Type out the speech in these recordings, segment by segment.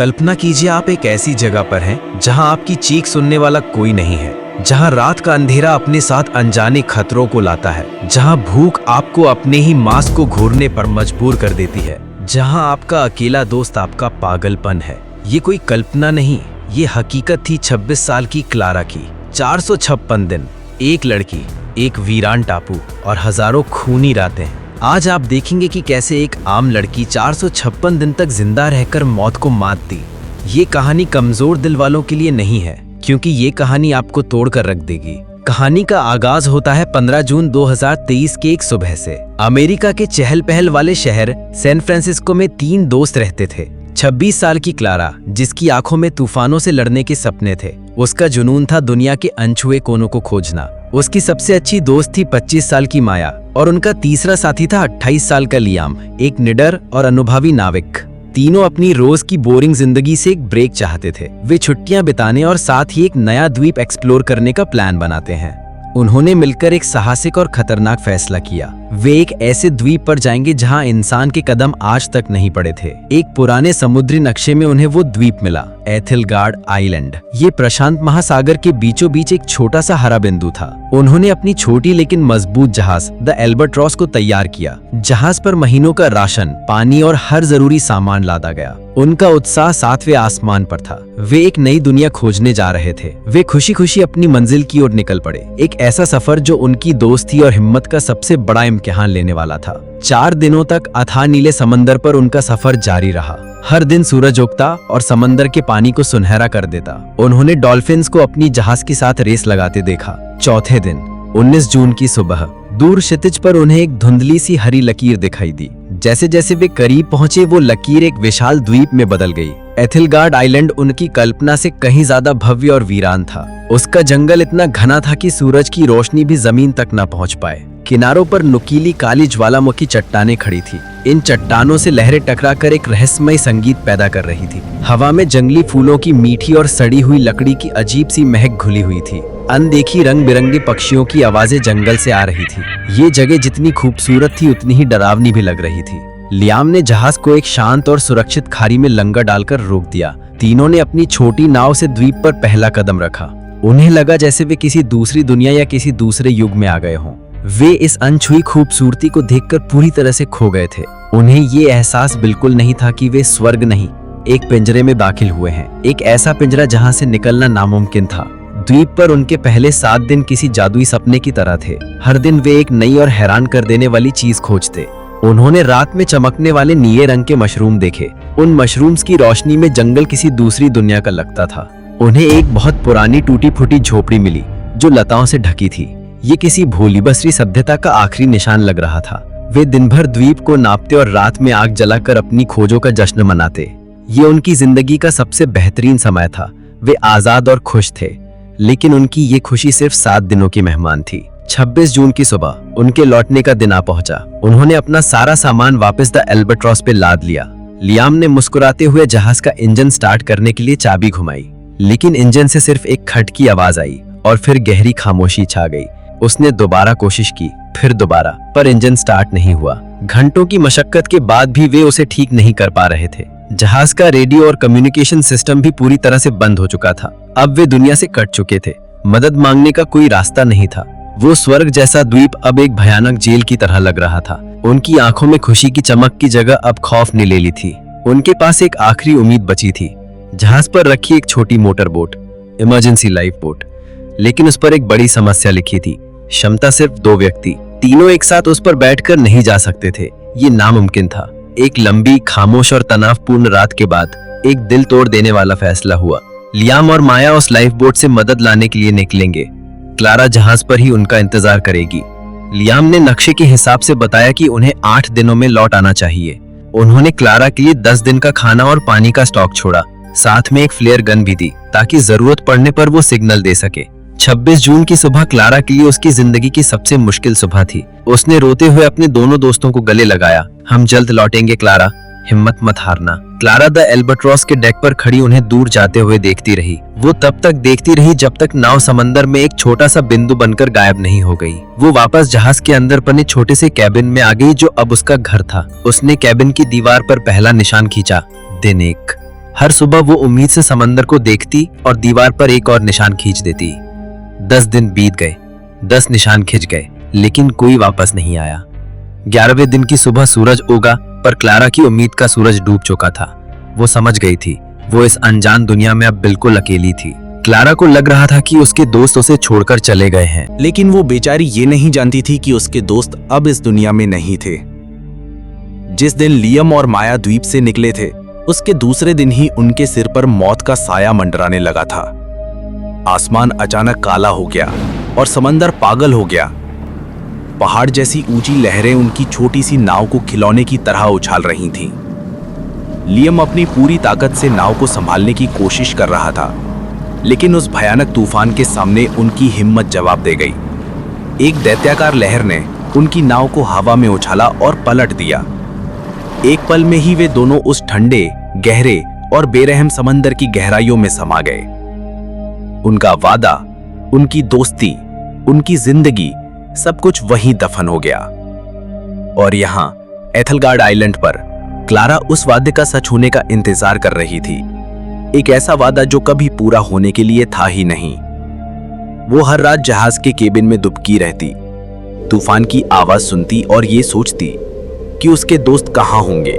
कल्पना कीजिए आप एक ऐसी जगह पर हैं जहां आपकी चीख सुनने वाला कोई नहीं है, जहां रात का अंधेरा अपने साथ अनजाने खतरों को लाता है, जहां भूख आपको अपने ही मांस को घूरने पर मजबूर कर देती है, जहां आपका अकेला दोस्त आपका पागलपन है। ये कोई कल्पना नहीं, ये हकीकत थी 26 साल की क्लारा की। 456 दिन, एक लड़की, एक वीरान टापू और हजारों खूनी रातें। आज आप देखेंगे कि कैसे एक आम लड़की 456 दिन तक जिंदा रहकर मौत को मात दी। ये कहानी कमजोर दिल वालों के लिए नहीं है, क्योंकि ये कहानी आपको तोड़कर रख देगी। कहानी का आगाज होता है 15 जून 2023 के एक सुबह से। अमेरिका के चहल पहल वाले शहर सैन फ्रांसिस्को में 3 दोस्त रहते थे। 26 साल की क्लारा, जिसकी आंखों में तूफानों से लड़ने के सपने थे। उसका जुनून था दुनिया के अनछुए कोनों को खोजना। उसकी सबसे अच्छी दोस्त थी 25 साल की माया और उनका तीसरा साथी था 28 साल का लियाम, एक निडर और अनुभवी नाविक। तीनों अपनी रोज की बोरिंग जिंदगी से एक ब्रेक चाहते थे। वे छुट्टियां बिताने और साथ ही एक नया द्वीप एक्सप्लोर करने का प्लान बनाते हैं। उन्होंने मिलकर एक साहसिक और खतरनाक फैसला किया। वे एक ऐसे द्वीप पर जाएंगे जहां इंसान के कदम आज तक नहीं पड़े थे। एक पुराने समुद्री नक्शे में उन्हें वो द्वीप मिला, एथिलगार्ड आइलैंड। ये प्रशांत महासागर के बीचों बीच एक छोटा सा हरा बिंदु था। उन्होंने अपनी छोटी लेकिन मजबूत जहाज द एल्बाट्रॉस को तैयार किया। जहाज पर महीनों का राशन, पानी और हर जरूरी सामान लादा गया। उनका उत्साह 7वें आसमान पर था। वे एक नई दुनिया खोजने जा रहे थे। वे खुशी खुशी अपनी मंजिल की ओर निकल पड़े। एक ऐसा सफर जो उनकी दोस्ती और हिम्मत का सबसे बड़ा इम्तिहान लेने वाला था। 4 दिनों तक अथाह नीले समंदर पर उनका सफर जारी रहा। हर दिन सूरज उगता और समंदर के पानी को सुनहरा कर देता। उन्होंने डॉल्फिन्स को अपनी जहाज के साथ रेस लगाते देखा। चौथे दिन 19 जून की सुबह दूर क्षितिज पर उन्हें एक धुंधली सी हरी लकीर दिखाई दी। जैसे जैसे वे करीब पहुंचे, वो लकीर एक विशाल द्वीप में बदल गई। एथिलगार्ड आइलैंड उनकी कल्पना से कहीं ज्यादा भव्य और वीरान था। उसका जंगल इतना घना था कि सूरज की रोशनी भी जमीन तक न पहुंच पाए। किनारों पर नुकीली काली ज्वालामुखी चट्टानें खड़ी थी। इन चट्टानों से लहरें टकराकर एक रहस्यमय संगीत पैदा कर रही थी। हवा में जंगली फूलों की मीठी और सड़ी हुई लकड़ी की अजीब सी महक घुली हुई थी। अनदेखी रंग बिरंगे पक्षियों की आवाजें जंगल से आ रही थी। ये जगह जितनी खूबसूरत थी उतनी ही डरावनी भी लग रही थी। लियाम ने जहाज को एक शांत और सुरक्षित खाड़ी में लंगर डालकर रोक दिया। तीनों ने अपनी छोटी नाव से द्वीप पर पहला कदम रखा। उन्हें लगा जैसे वे किसी दूसरी दुनिया या किसी दूसरे युग में आ गए हों। वे इस अनछुई खूबसूरती को देखकर पूरी तरह से खो गए थे। उन्हें ये एहसास बिल्कुल नहीं था कि वे स्वर्ग नहीं, एक पिंजरे में दाखिल हुए हैं। एक ऐसा पिंजरा जहां से निकलना नामुमकिन था। द्वीप पर उनके पहले 7 दिन किसी जादुई सपने की तरह थे। हर दिन वे एक नई और हैरान कर देने वाली चीज खोजते। उन्होंने रात में चमकने वाले नीले रंग के मशरूम देखे। उन मशरूम्स की रोशनी में जंगल किसी दूसरी दुनिया का लगता था। उन्हें एक बहुत पुरानी टूटी फूटी झोपड़ी मिली जो लताओं से ढकी थी। ये किसी भोली बसरी सभ्यता का आखिरी निशान लग रहा था। वे दिन भर द्वीप को नापते और रात में आग जलाकर अपनी खोजों का जश्न मनाते। ये उनकी जिंदगी का सबसे बेहतरीन समय था। वे आजाद और खुश थे, लेकिन उनकी ये खुशी सिर्फ 7 दिनों की मेहमान थी। 26 जून की सुबह उनके लौटने का दिन आ पहुंचा। उन्होंने अपना सारा सामान वापस द एल्बाट्रॉस पे लाद लिया। लियाम ने मुस्कुराते हुए जहाज का इंजन स्टार्ट करने के लिए चाबी घुमाई, लेकिन इंजन से सिर्फ एक खट की आवाज आई और फिर गहरी खामोशी छा गई। उसने दोबारा कोशिश की, फिर दोबारा, पर इंजन स्टार्ट नहीं हुआ। घंटों की मशक्कत के बाद भी वे उसे ठीक नहीं कर पा रहे थे। जहाज का रेडियो और कम्युनिकेशन सिस्टम भी पूरी तरह से बंद हो चुका था। अब वे दुनिया से कट चुके थे। मदद मांगने का कोई रास्ता नहीं था। वो स्वर्ग जैसा द्वीप अब एक भयानक जेल की तरह लग रहा था। उनकी आंखों में खुशी की चमक की जगह अब खौफ ने ले ली थी। उनके पास एक आखिरी उम्मीद बची थी, जहाज पर रखी एक छोटी motor boat, emergency life boat. लेकिन उस पर एक बड़ी समस्या लिखी थी, क्षमता सिर्फ 2 व्यक्ति। तीनों एक साथ उस पर बैठकर नहीं जा सकते थे। ये नामुमकिन था। एक लंबी, खामोश और तनावपूर्ण रात के बाद एक दिल तोड़ देने वाला फैसला हुआ। लियाम और माया उस लाइफ बोट से मदद लाने के लिए निकलेंगे। क्लारा जहाज पर ही उनका इंतजार करेगी। लियाम ने नक्शे के हिसाब से बताया कि उन्हें 8 दिनों में लौट आना चाहिए। उन्होंने क्लारा के लिए 10 दिन का खाना और पानी का स्टॉक छोड़ा। साथ में एक फ्लेयर गन भी दी ताकि जरूरत पड़ने पर वो सिग्नल दे सके। 26 जून की सुबह क्लारा के लिए उसकी जिंदगी की सबसे मुश्किल सुबह थी। उसने रोते हुए अपने दोनों दोस्तों को गले लगाया। हम जल्द लौटेंगे क्लारा, हिम्मत मत हारना। क्लारा द एल्बाट्रॉस के डेक पर खड़ी उन्हें दूर जाते हुए देखती रही। वो तब तक देखती रही जब तक नाव समंदर में एक छोटा सा बिंदु बनकर गायब नहीं हो गई। वो वापस जहाज के अंदर बने छोटे से कैबिन में आ गई जो अब उसका घर था। उसने कैबिन की दीवार पर पहला निशान खींचा, दिन 1। हर सुबह वो उम्मीद से समंदर को देखती और दीवार पर एक और निशान खींच देती। 10 दिन बीत गए, 10 निशान खिंच गए, लेकिन कोई वापस नहीं आया। 11वें दिन की सुबह सूरज उगा, पर क्लारा की उम्मीद का सूरज डूब चुका था। वो समझ गई थी, वो इस अनजान दुनिया में अब बिल्कुल अकेली थी। क्लारा को लग रहा था कि उसके दोस्त उसे छोड़कर चले गए हैं, लेकिन वो बेचारी ये नहीं जानती थी कि उसके दोस्त अब इस दुनिया में नहीं थे। जिस दिन लियम और माया द्वीप से निकले थे, उसके दूसरे दिन ही उनके सिर पर मौत का साया मंडराने लगा था। आसमान अचानक काला हो गया और समंदर पागल हो गया। पहाड़ जैसी ऊंची लहरें उनकी छोटी सी नाव को खिलौने की तरह उछाल रही थीं। लियम अपनी पूरी ताकत से नाव को संभालने की कोशिश कर रहा था, लेकिन उस भयानक तूफान के सामने उनकी हिम्मत जवाब दे गई। एक दैत्याकार लहर ने उनकी नाव को हवा में उछाला और पलट दिया। एक पल में ही वे दोनों उस ठंडे, गहरे और बेरहम समंदर की गहराइयों में समा गए। उनका वादा, उनकी दोस्ती, उनकी जिंदगी, सब कुछ वहीं दफन हो गया। और यहाँ एथलगार्ड आइलैंड पर क्लारा उस वादे का सच होने का इंतजार कर रही थी। एक ऐसा वादा जो कभी पूरा होने के लिए था ही नहीं। वो हर रात जहाज के केबिन में दुबकी रहती, तूफान की आवाज सुनती और ये सोचती कि उसके दोस्त कहाँ होंगे।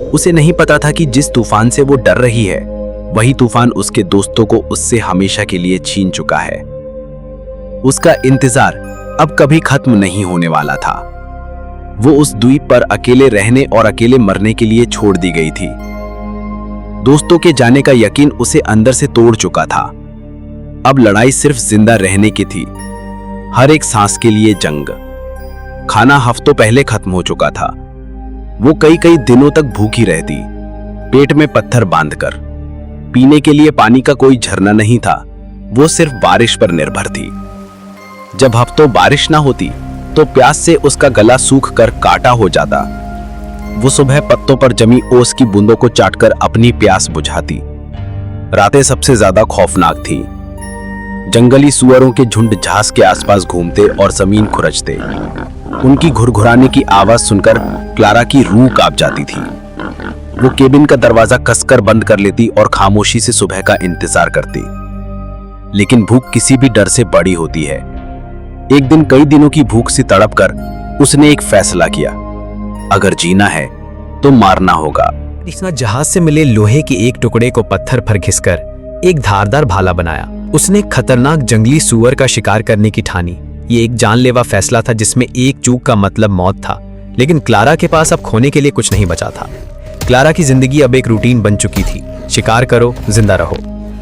उसे नहीं पता था कि जिस तूफान से वो डर रही है, वही तूफान उसके दोस्तों को उससे हमेशा के लिए छीन चुका है। उसका इंतजार अब कभी खत्म नहीं होने वाला था। वो उस द्वीप पर अकेले रहने और अकेले मरने के लिए छोड़ दी गई थी। दोस्तों के जाने का यकीन उसे अंदर से तोड़ चुका था। अब लड़ाई सिर्फ जिंदा रहने की थी, हर एक सांस के लिए जंग। खाना हफ्तों पहले खत्म हो चुका था। वो कई कई दिनों तक भूखी रहती, पेट में पत्थर बांधकर। पीने के लिए पानी का कोई झरना नहीं था, वो सिर्फ बारिश पर निर्भर थी। जब हफ्तों बारिश ना होती तो प्यास से उसका गला सूख कर काटा हो जाता। वो सुबह पत्तों पर जमी ओस की बूंदों को चाटकर अपनी प्यास बुझाती। रातें सबसे ज्यादा खौफनाक थी। जंगली सुअरों के झुंड जहाज के आसपास घूमते और जमीन खुरचते। उनकी घुरघुराने की आवाज सुनकर क्लारा की रूह कांप जाती थी। वो केबिन का दरवाजा कसकर बंद कर लेती और खामोशी से सुबह का इंतजार करती। लेकिन भूख किसी भी डर से बड़ी होती है। एक दिन कई दिनों की भूख से तड़पकर उसने एक फैसला किया, अगर जीना है तो मारना होगा। जहाज से मिले लोहे के एक टुकड़े को पत्थर पर घिसकर एक धारदार भाला बनाया। उसने खतरनाक जंगली सूअर का शिकार करने की ठानी। ये एक जानलेवा फैसला था जिसमें एक चूक का मतलब मौत था। लेकिन क्लारा के पास अब खोने के लिए कुछ नहीं बचा था। क्लारा की जिंदगी अब एक रूटीन बन चुकी थी, शिकार करो, जिंदा रहो।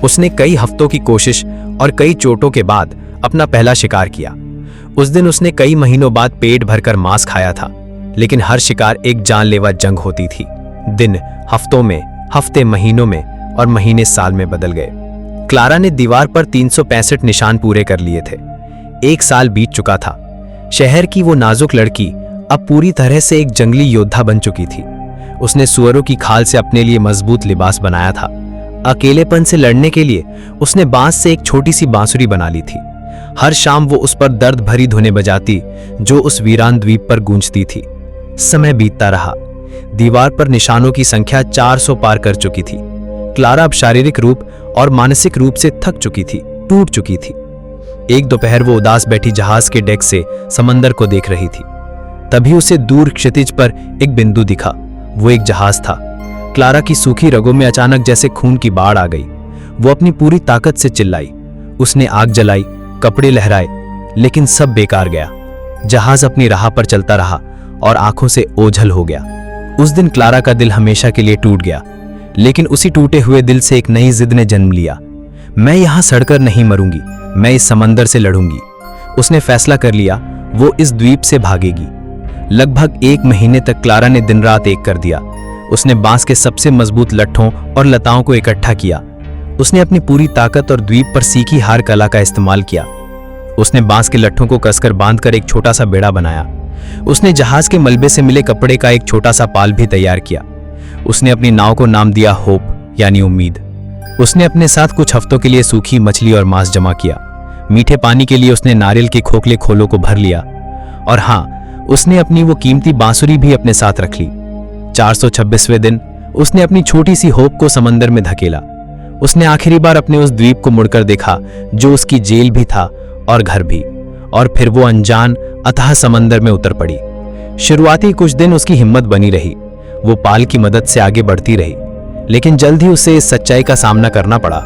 उसने कई हफ्तों की कोशिश और कई चोटों के बाद अपना पहला शिकार किया। उस दिन उसने कई महीनों बाद पेट भरकर मांस खाया था, लेकिन हर शिकार एक जानलेवा जंग होती थी। दिन हफ्तों में, हफ्ते महीनों में और महीने साल में बदल गए। क्लारा ने दीवार पर 365 निशान पूरे कर लिए थे। एक साल बीत चुका था। शहर की वो नाजुक लड़की अब पूरी तरह से एक जंगली योद्धा बन चुकी थी। उसने सुअरों की खाल से अपने लिए मजबूत लिबास बनाया था। अकेलेपन से लड़ने के लिए उसने बांस से एक छोटी सी बांसुरी बना ली थी। हर शाम वो उस पर दर्द भरी धुनें बजाती जो उस वीरान द्वीप पर गूंजती थी। समय बीतता रहा। दीवार पर निशानों की संख्या 400 पार कर चुकी थी। क्लारा अब शारीरिक रूप और मानसिक रूप से थक चुकी थी, टूट चुकी थी। एक दोपहर वो उदास बैठी जहाज के डेक से समंदर को देख रही थी। तभी उसे दूर क्षितिज पर एक बिंदु दिखा। वो एक जहाज था। क्लारा की सूखी रगों में अचानक जैसे खून की बाढ़ आ गई। वो अपनी पूरी ताकत से चिल्लाई। उसने आग जलाई, कपड़े लहराए, लेकिन सब बेकार गया। जहाज अपनी राह पर चलता रहा और आंखों से ओझल हो गया। उस दिन क्लारा का दिल हमेशा के लिए टूट गया, लेकिन उसी टूटे हुए दिल से एक नई जिद ने जन्म लिया। मैं यहां सड़कर नहीं मरूंगी, मैं इस समंदर से लड़ूंगी। उसने फैसला कर लिया, वो इस द्वीप से भागेगी। लगभग 1 महीने तक क्लारा ने दिन रात एक कर दिया। उसने बांस के सबसे मजबूत लट्ठों और लताओं को इकट्ठा किया। उसने अपनी पूरी ताकत और द्वीप पर सीखी हार कला का इस्तेमाल किया। उसने बांस के लट्ठों को कसकर बांधकर एक छोटा सा बेड़ा बनाया। उसने जहाज के मलबे से मिले कपड़े का एक छोटा सा पाल भी तैयार किया। उसने अपनी नाव को नाम दिया होप, यानी उम्मीद। उसने अपने साथ कुछ हफ्तों के लिए सूखी मछली और मांस जमा किया। मीठे पानी के लिए उसने नारियल के खोखले खोलों को भर लिया। और हाँ, उसने अपनी वो कीमती बांसुरी भी अपने साथ रख ली। 426वें दिन उसने अपनी छोटी सी होप को समंदर में धकेला। उसने आखिरी बार अपने उस द्वीप को मुड़कर देखा जो उसकी जेल भी था और घर भी, और फिर वो अनजान अथाह समंदर में उतर पड़ी। शुरुआती कुछ दिन उसकी हिम्मत बनी रही, वो पाल की मदद से आगे बढ़ती रही, लेकिन जल्द ही उसे इस सच्चाई का सामना करना पड़ा।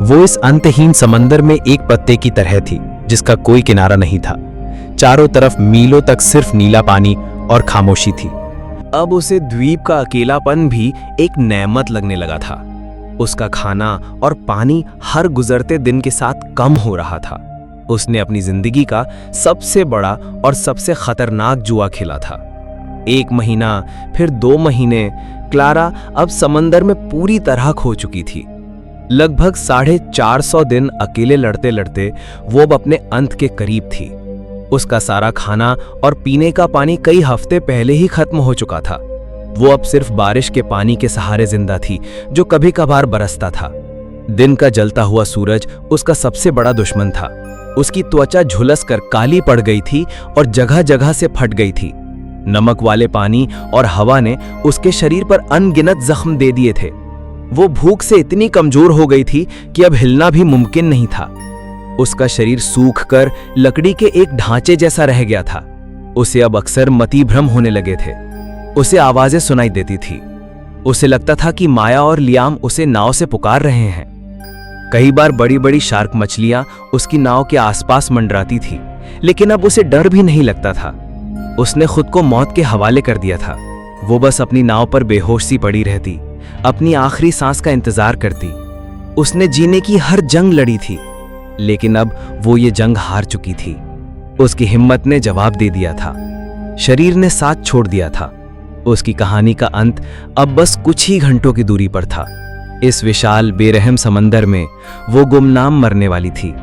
वो इस अंतहीन समंदर में एक पत्ते की तरह थी जिसका कोई किनारा नहीं था। चारों तरफ मीलों तक सिर्फ नीला पानी और खामोशी थी। अब उसे द्वीप का अकेलापन भी एक नेमत लगने लगा था। उसका खाना और पानी हर गुजरते दिन के साथ कम हो रहा था। उसने अपनी जिंदगी का सबसे बड़ा और सबसे खतरनाक जुआ खेला था। 1 महीना, फिर 2 महीने, क्लारा अब समंदर में पूरी तरह खो चुकी थी। लगभग 450 दिन अकेले लड़ते लड़ते वो अब अपने अंत के करीब थी। उसका सारा खाना और पीने का पानी कई हफ्ते पहले ही खत्म हो चुका था। वो अब सिर्फ बारिश के पानी के सहारे जिंदा थी जो कभी कभार बरसता था। दिन का जलता हुआ सूरज उसका सबसे बड़ा दुश्मन था। उसकी त्वचा झुलस कर काली पड़ गई थी और जगह जगह से फट गई थी। नमक वाले पानी और हवा ने उसके शरीर पर अनगिनत जख्म दे दिए थे। वो भूख से इतनी कमजोर हो गई थी कि अब हिलना भी मुमकिन नहीं था। उसका शरीर सूख कर लकड़ी के एक ढांचे जैसा रह गया था। उसे अब अक्सर मतिभ्रम होने लगे थे। उसे आवाजें सुनाई देती थी। उसे लगता था कि माया और लियाम उसे नाव से पुकार रहे हैं। कई बार बड़ी बड़ी शार्क मछलियां उसकी नाव के आसपास मंडराती थी, लेकिन अब उसे डर भी नहीं लगता था। उसने खुद को मौत के हवाले कर दिया था। वो बस अपनी नाव पर बेहोश सी पड़ी रहती, अपनी आखिरी सांस का इंतजार करती। उसने जीने की हर जंग लड़ी थी, लेकिन अब वो ये जंग हार चुकी थी। उसकी हिम्मत ने जवाब दे दिया था, शरीर ने साथ छोड़ दिया था। उसकी कहानी का अंत अब बस कुछ ही घंटों की दूरी पर था। इस विशाल बेरहम समंदर में वो गुमनाम मरने वाली थी।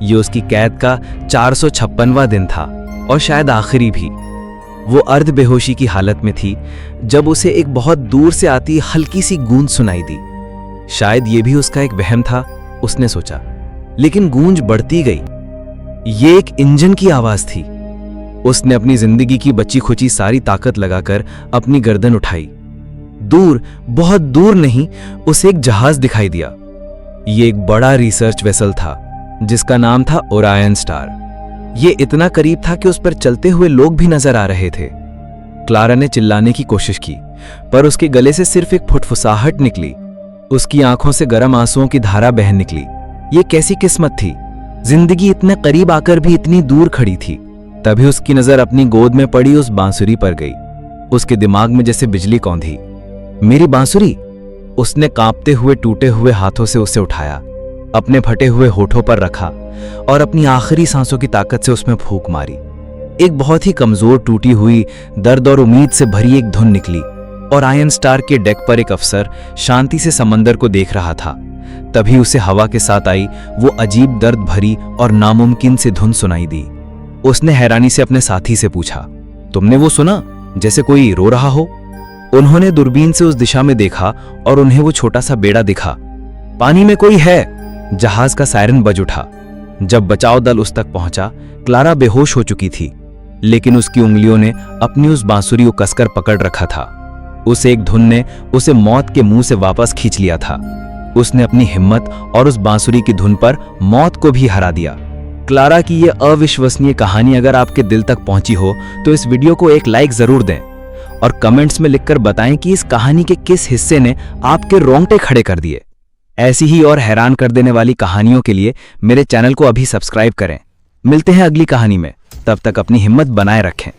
ये उसकी कैद का 456वां दिन था और शायद आखिरी भी। वो अर्ध बेहोशी की हालत में थी जब उसे एक बहुत दूर से आती हल्की सी गूंज सुनाई दी। शायद ये भी उसका एक वहम था, उसने सोचा, लेकिन गूंज बढ़ती गई। ये एक इंजन की आवाज थी। उसने अपनी जिंदगी की बची खुची सारी ताकत लगाकर अपनी गर्दन उठाई। दूर, बहुत दूर नहीं, उसे एक जहाज दिखाई दिया। ये एक बड़ा रिसर्च वेसल था जिसका नाम था ओरायन स्टार। ये इतना करीब था कि उस पर चलते हुए लोग भी नजर आ रहे थे। क्लारा ने चिल्लाने की कोशिश की, पर उसके गले से सिर्फ एक फुटफुसाहट निकली। उसकी आंखों से गर्म आंसुओं की धारा बह निकली। ये कैसी किस्मत थी, जिंदगी इतने करीब आकर भी इतनी दूर खड़ी थी। तभी उसकी नजर अपनी गोद में पड़ी उस बांसुरी पर गई। उसके दिमाग में जैसे बिजली कौंधी। मेरी बांसुरी! उसने कांपते हुए टूटे हुए हाथों से उसे उठाया, अपने फटे हुए होठों पर रखा और अपनी आखिरी सांसों की ताकत से उसमें फूंक मारी। एक बहुत ही कमजोर, टूटी हुई, दर्द और उम्मीद से भरी एक धुन निकली और आयन स्टार के डेक पर एक अफसर शांति से समंदर को देख रहा था। तभी उसे हवा के साथ आई वो अजीब, दर्द भरी और नामुमकिन से धुन सुनाई दी। उसने हैरानी से अपने साथी से पूछा, तुमने वो सुना जैसे कोई रो रहा हो? उन्होंने दूरबीन से उस दिशा में देखा और उन्हें वो छोटा सा बेड़ा दिखा। पानी में कोई है। जहाज का सायरन बज उठा। जब बचाव दल उस तक पहुंचा, क्लारा बेहोश हो चुकी थी, लेकिन उसकी उंगलियों ने अपनी उस बांसुरी को कसकर पकड़ रखा था। उस एक धुन ने उसे मौत के मुंह से वापस खींच लिया था। उसने अपनी हिम्मत और उस बांसुरी की धुन पर मौत को भी हरा दिया। क्लारा की ये अविश्वसनीय कहानी अगर आपके दिल तक पहुंची हो तो इस वीडियो को एक लाइक जरूर दें और कमेंट्स में लिखकर बताएं कि इस कहानी के किस हिस्से ने आपके रोंगटे खड़े कर दिए। ऐसी ही और हैरान कर देने वाली कहानियों के लिए मेरे चैनल को अभी सब्सक्राइब करें। मिलते हैं अगली कहानी में, तब तक अपनी हिम्मत बनाए रखें।